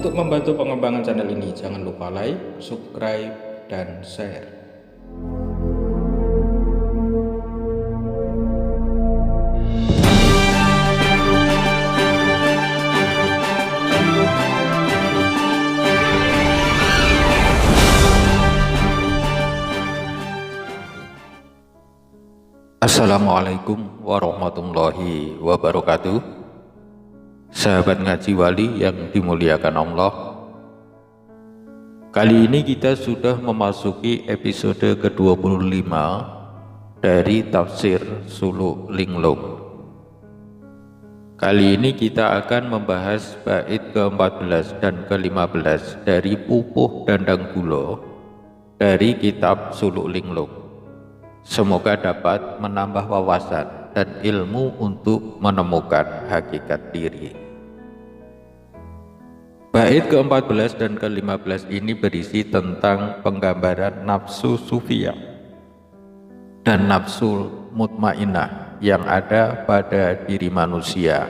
Untuk membantu pengembangan channel ini, jangan lupa like, subscribe, dan share. Assalamualaikum warahmatullahi wabarakatuh. Sahabat ngaji wali yang dimuliakan Allah, kali ini kita sudah memasuki episode ke-25 dari tafsir Suluk Linglung. Kali ini kita akan membahas bait ke-14 dan ke-15 dari Pupuh Dandang Gulo dari kitab Suluk Linglung. Semoga dapat menambah wawasan dan ilmu untuk menemukan hakikat diri. Bait ke-14 dan ke-15 ini berisi tentang penggambaran nafsu sufiyah dan nafsu mutmainnah yang ada pada diri manusia.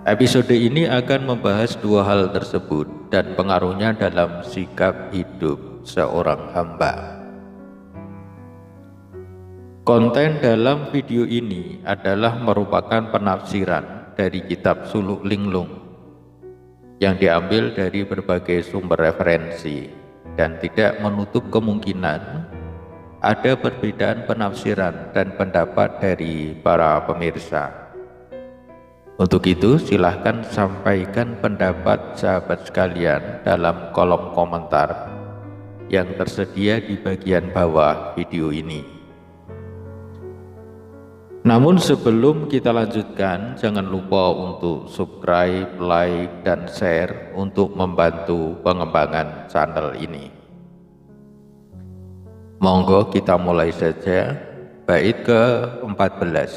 Episode ini akan membahas dua hal tersebut dan pengaruhnya dalam sikap hidup seorang hamba. Konten dalam video ini adalah merupakan penafsiran dari kitab Suluk Linglung yang diambil dari berbagai sumber referensi dan tidak menutup kemungkinan ada perbedaan penafsiran dan pendapat dari para pemirsa. Untuk itu silahkan sampaikan pendapat sahabat sekalian dalam kolom komentar yang tersedia di bagian bawah video ini. Namun sebelum kita lanjutkan, jangan lupa untuk subscribe, like, dan share untuk membantu pengembangan channel ini. Monggo kita mulai saja bait ke-14.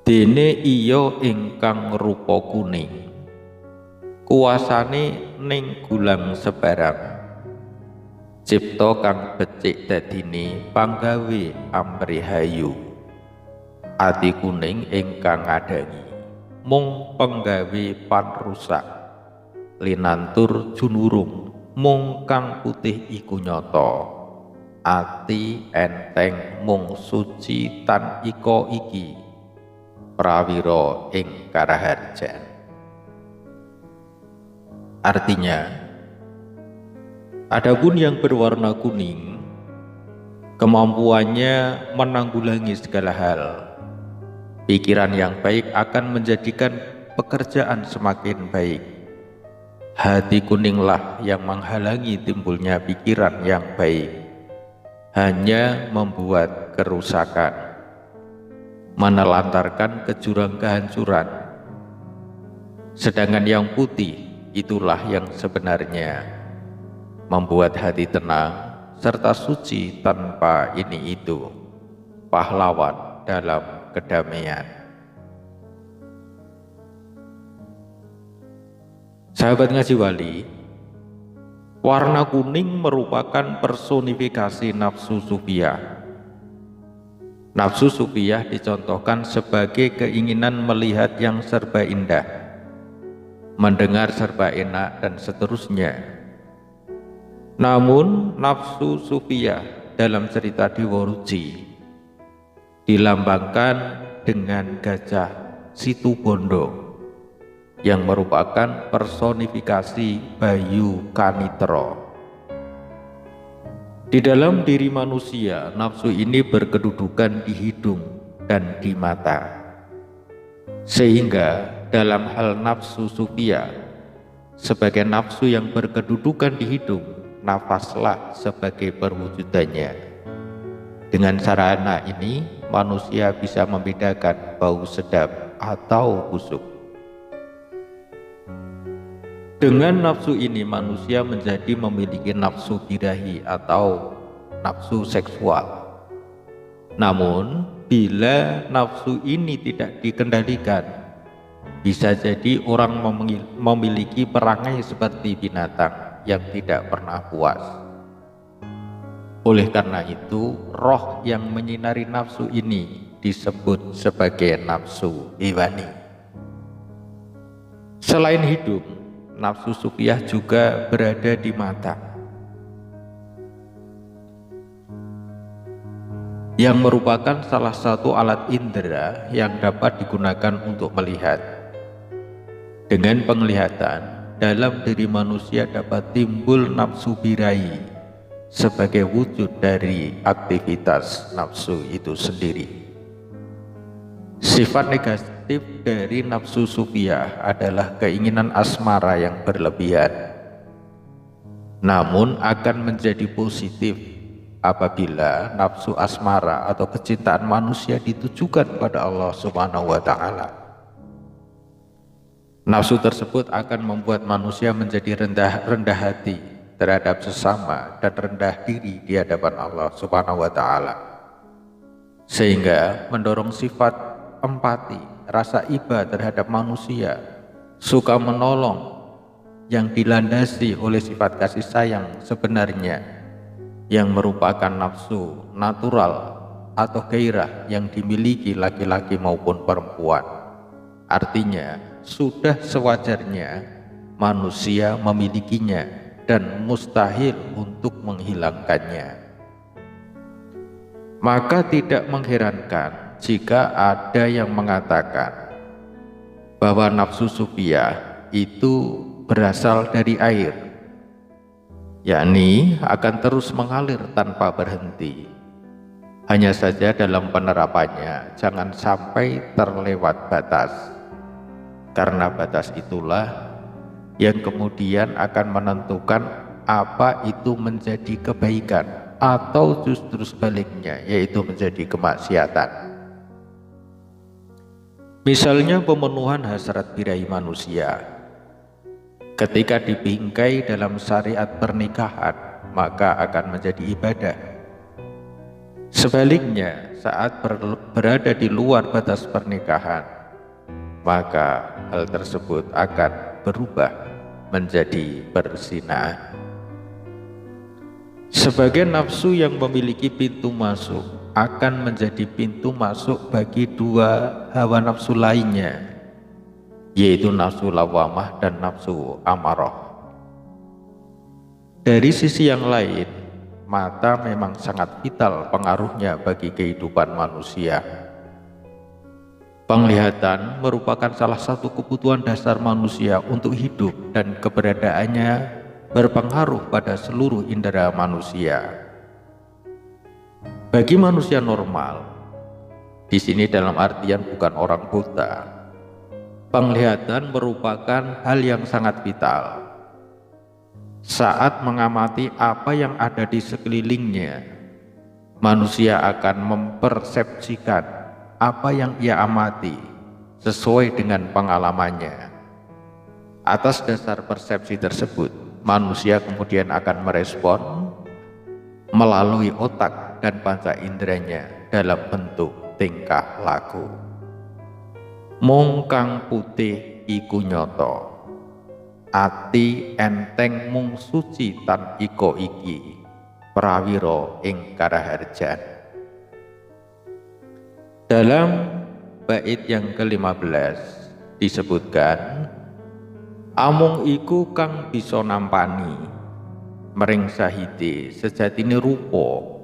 Dene iya ingkang rupa kuning, kuasane ning gulang sebarang. Cipta kang becik dadine panggawe amrihayu, ati kuning ingkang ngadangi mung penggawe panrusak, linantur junurung mung kang putih iku nyata, ati enteng mung suci tan ika iki prawira ing karaharjan. Artinya, adapun yang berwarna kuning, kemampuannya menanggulangi segala hal. Pikiran yang baik akan menjadikan pekerjaan semakin baik. Hati kuninglah yang menghalangi timbulnya pikiran yang baik, hanya membuat kerusakan, menelantarkan ke jurang kehancuran. Sedangkan yang putih itulah yang sebenarnya membuat hati tenang serta suci tanpa ini itu, pahlawan dalam kedamaian. Sahabat ngaji wali, warna kuning merupakan personifikasi nafsu sufiyah. Nafsu sufiyah dicontohkan sebagai keinginan melihat yang serba indah, mendengar serba enak, dan seterusnya. Namun nafsu sufiyah dalam cerita Dewa Ruci dilambangkan dengan gajah Situbondo yang merupakan personifikasi Bayu Kanitra. Di dalam diri manusia, nafsu ini berkedudukan di hidung dan di mata, sehingga dalam hal nafsu sufiyah sebagai nafsu yang berkedudukan di hidung, nafaslah sebagai perwujudannya. Dengan sarana ini, manusia bisa membedakan bau sedap atau busuk. Dengan nafsu ini, manusia menjadi memiliki nafsu birahi atau nafsu seksual. Namun, bila nafsu ini tidak dikendalikan, bisa jadi orang memiliki perangai seperti binatang yang tidak pernah puas. Oleh karena itu, roh yang menyinari nafsu ini disebut sebagai nafsu hewani. Selain hidung, nafsu sufiyah juga berada di mata, yang merupakan salah satu alat indera yang dapat digunakan untuk melihat. Dengan penglihatan, dalam diri manusia dapat timbul nafsu birahi sebagai wujud dari aktivitas nafsu itu sendiri. Sifat negatif dari nafsu sufiyah adalah keinginan asmara yang berlebihan, namun akan menjadi positif apabila nafsu asmara atau kecintaan manusia ditujukan pada Allah Subhanahu wa Ta'ala. Nafsu tersebut akan membuat manusia menjadi rendah hati terhadap sesama dan rendah diri di hadapan Allah Subhanahu wa Ta'ala, sehingga mendorong sifat empati, rasa iba terhadap manusia, suka menolong yang dilandasi oleh sifat kasih sayang sebenarnya, yang merupakan nafsu natural atau gairah yang dimiliki laki-laki maupun perempuan. Artinya, sudah sewajarnya manusia memilikinya dan mustahil untuk menghilangkannya. Maka tidak mengherankan jika ada yang mengatakan bahwa nafsu sufiyah itu berasal dari air, yakni akan terus mengalir tanpa berhenti. Hanya saja dalam penerapannya jangan sampai terlewat batas, karena batas itulah yang kemudian akan menentukan apa itu menjadi kebaikan atau justru sebaliknya, yaitu menjadi kemaksiatan. Misalnya pemenuhan hasrat birahi manusia ketika dibingkai dalam syariat pernikahan, maka akan menjadi ibadah. Sebaliknya, saat berada di luar batas pernikahan, maka hal tersebut akan berubah menjadi perzinahan. Sebagai nafsu yang memiliki pintu masuk, akan menjadi pintu masuk bagi dua hawa nafsu lainnya, yaitu nafsu lawamah dan nafsu amarah. Dari sisi yang lain, mata memang sangat vital pengaruhnya bagi kehidupan manusia. Penglihatan merupakan salah satu kebutuhan dasar manusia untuk hidup, dan keberadaannya berpengaruh pada seluruh indera manusia. Bagi manusia normal, di sini dalam artian bukan orang buta, penglihatan merupakan hal yang sangat vital. Saat mengamati apa yang ada di sekelilingnya, manusia akan mempersepsikan apa yang ia amati sesuai dengan pengalamannya. Atas dasar persepsi tersebut, manusia kemudian akan merespon melalui otak dan panca inderanya dalam bentuk tingkah laku. Mung kang putih iku nyoto, ati enteng mung suci tan iko iki, prawiro ing karaharjan. Dalam bait yang ke-15 disebutkan, amung iku kang bisa nampani mering sahide sejatine rupa,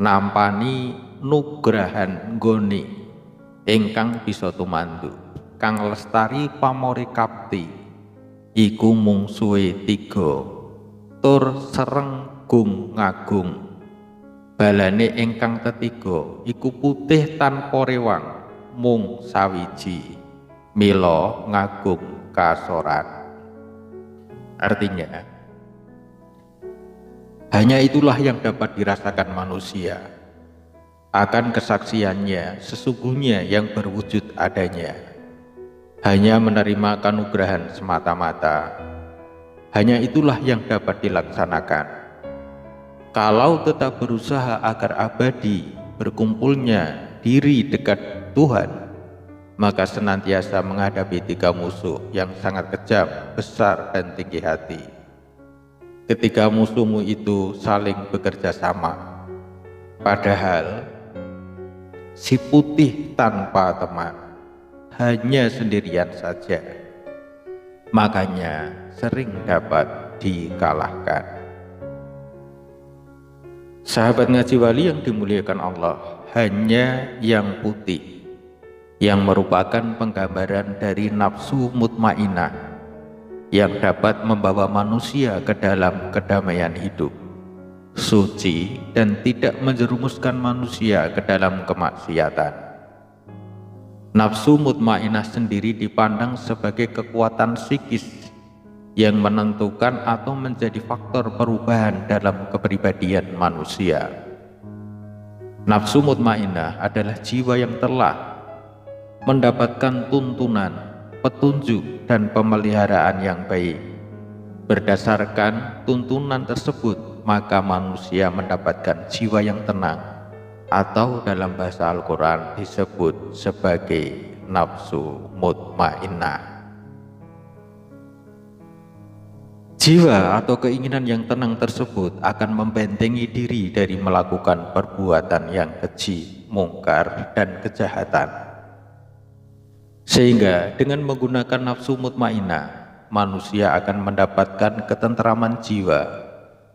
nampani nugrahan nggone ingkang bisa tumandu, kang lestari pamori kapti iku mung suwe 3, tur sereng gung ngagung, balane ingkang ketiga iku putih tanpa rewang mung sawiji, mila ngagung kasoran. Artinya, hanya itulah yang dapat dirasakan manusia. Akan kesaksiannya sesungguhnya yang berwujud adanya. Hanya menerima kanugrahan semata-mata. Hanya itulah yang dapat dilaksanakan. Kalau tetap berusaha agar abadi berkumpulnya diri dekat Tuhan, maka senantiasa menghadapi 3 musuh yang sangat kejam, besar, dan tinggi hati. Ketiga musuhmu itu saling bekerja sama, padahal si putih tanpa teman, hanya sendirian saja. makanya sering dapat dikalahkan. Sahabat ngaji wali yang dimuliakan Allah, hanya yang putih yang merupakan penggambaran dari nafsu mutmainah yang dapat membawa manusia ke dalam kedamaian hidup, suci, dan tidak menjerumuskan manusia ke dalam kemaksiatan. Nafsu mutmainah sendiri dipandang sebagai kekuatan psikis yang menentukan atau menjadi faktor perubahan dalam kepribadian manusia. Nafsu mutmainah adalah jiwa yang telah mendapatkan tuntunan, petunjuk, dan pemeliharaan yang baik. Berdasarkan tuntunan tersebut, maka manusia mendapatkan jiwa yang tenang, atau dalam bahasa Al-Quran disebut sebagai nafsu mutmainah. Jiwa atau keinginan yang tenang tersebut akan membentengi diri dari melakukan perbuatan yang keji, mungkar, dan kejahatan. Sehingga dengan menggunakan nafsu mutmainah, manusia akan mendapatkan ketentraman jiwa,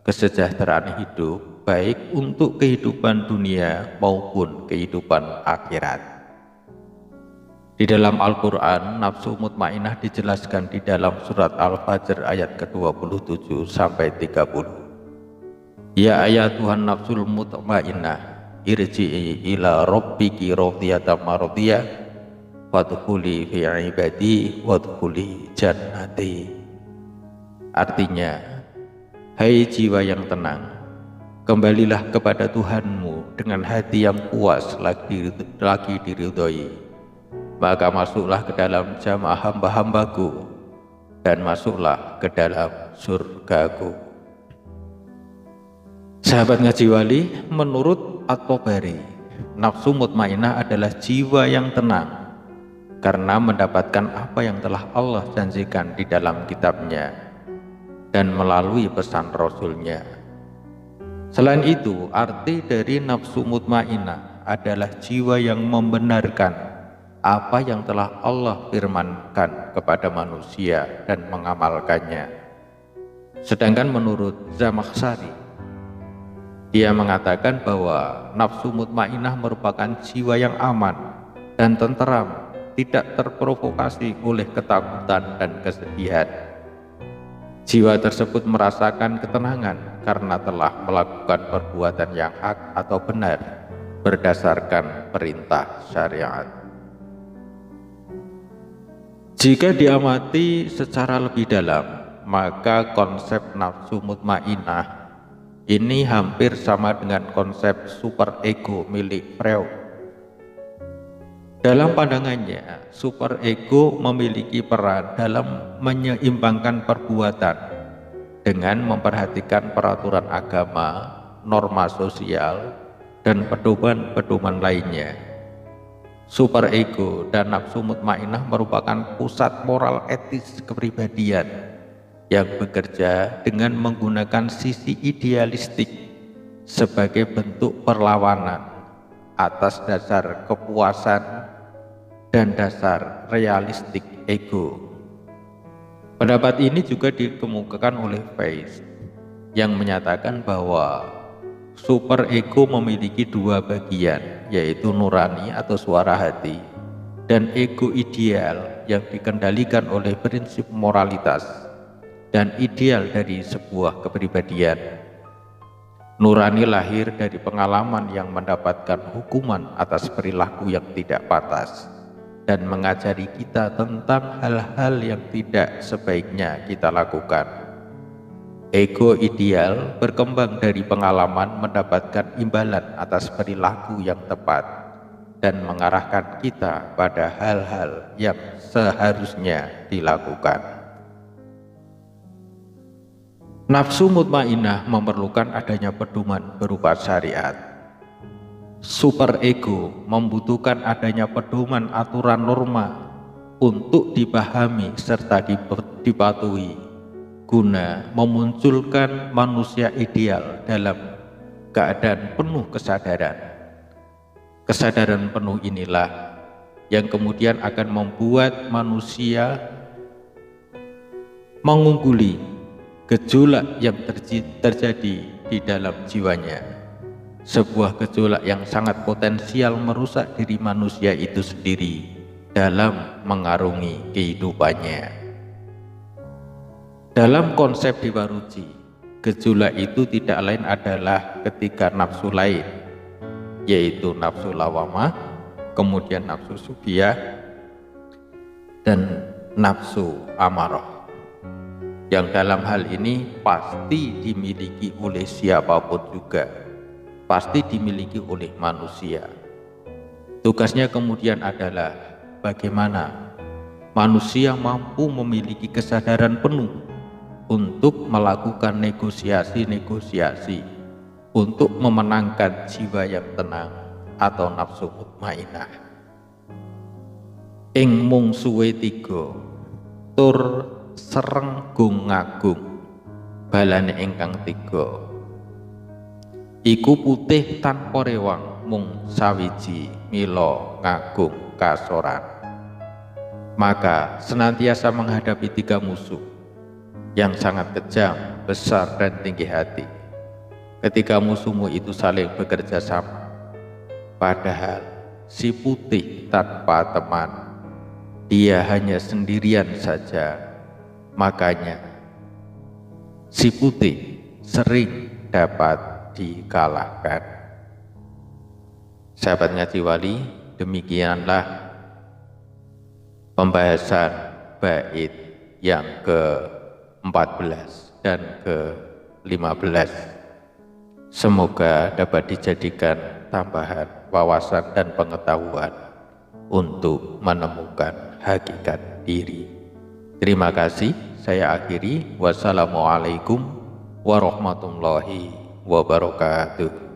kesejahteraan hidup, baik untuk kehidupan dunia maupun kehidupan akhirat. Di dalam Al-Quran, nafsu mutmainah dijelaskan di dalam surat Al-Fajr ayat ke-27 sampai 30. Ya ayatuhan nafsul mutmainah, irji'i ila rabbiki radiyatan mardiyah, wadkhuli fi ibadi wadkhuli jannati. Artinya, hai jiwa yang tenang, kembalilah kepada Tuhanmu dengan hati yang puas lagi diridhoi, maka masuklah ke dalam jamaah hamba-hambaku dan masuklah ke dalam surgaku. Sahabat ngaji wali, menurut At-Tabari, nafsu mutmainah adalah jiwa yang tenang karena mendapatkan apa yang telah Allah janjikan di dalam kitabnya dan melalui pesan Rasulnya. Selain itu, arti dari nafsu mutmainah adalah jiwa yang membenarkan apa yang telah Allah firmankan kepada manusia dan mengamalkannya. Sedangkan menurut Zamakhsyari, dia mengatakan bahwa nafsu mutmainah merupakan jiwa yang aman dan tenteram, tidak terprovokasi oleh ketakutan dan kesedihan. Jiwa tersebut merasakan ketenangan karena telah melakukan perbuatan yang hak atau benar berdasarkan perintah syariat. Jika diamati secara lebih dalam, maka konsep nafsu mutmainah ini hampir sama dengan konsep super ego milik Freud. Dalam pandangannya, super ego memiliki peran dalam menyeimbangkan perbuatan dengan memperhatikan peraturan agama, norma sosial, dan pedoman-pedoman lainnya. Super ego dan nafsu mutmainah merupakan pusat moral etis kepribadian yang bekerja dengan menggunakan sisi idealistik sebagai bentuk perlawanan atas dasar kepuasan dan dasar realistik ego. Pendapat ini juga dikemukakan oleh Weiss yang menyatakan bahwa super ego memiliki dua bagian, yaitu nurani atau suara hati dan ego ideal yang dikendalikan oleh prinsip moralitas dan ideal dari sebuah kepribadian. Nurani lahir dari pengalaman yang mendapatkan hukuman atas perilaku yang tidak pantas dan mengajari kita tentang hal-hal yang tidak sebaiknya kita lakukan. Ego ideal berkembang dari pengalaman mendapatkan imbalan atas perilaku yang tepat dan mengarahkan kita pada hal-hal yang seharusnya dilakukan. Nafsu mutmainah memerlukan adanya pedoman berupa syariat. Super ego membutuhkan adanya pedoman aturan norma untuk dipahami serta dipatuhi guna memunculkan manusia ideal dalam keadaan penuh kesadaran. Kesadaran penuh inilah yang kemudian akan membuat manusia mengungguli gejolak yang terjadi di dalam jiwanya, sebuah gejolak yang sangat potensial merusak diri manusia itu sendiri dalam mengarungi kehidupannya. Dalam konsep Dewa Ruci, gejolak itu tidak lain adalah ketika nafsu lain, yaitu nafsu lawamah, kemudian nafsu subhiyah, dan nafsu amarah, yang dalam hal ini pasti dimiliki oleh siapapun juga, pasti dimiliki oleh manusia. Tugasnya kemudian adalah bagaimana manusia mampu memiliki kesadaran penuh untuk melakukan negosiasi-negosiasi untuk memenangkan jiwa yang tenang atau nafsu mutmainah. Ing mung suwe tiga tur serenggung ngagung balane ingkang tiga iku putih tanpa rewang mung sawiji mila ngagung kasoran. Maka senantiasa menghadapi tiga musuh yang sangat kejam, besar, dan tinggi hati. Ketika musuhmu itu saling bekerja sama, padahal si putih tanpa teman, dia hanya sendirian saja. Makanya si putih sering dapat dikalahkan. Sahabat Ngaji Wali, demikianlah pembahasan bait yang ke-14 dan ke-15. Semoga dapat dijadikan tambahan wawasan dan pengetahuan untuk menemukan hakikat diri. Terima kasih, saya akhiri. Wassalamualaikum warahmatullahi wabarakatuh.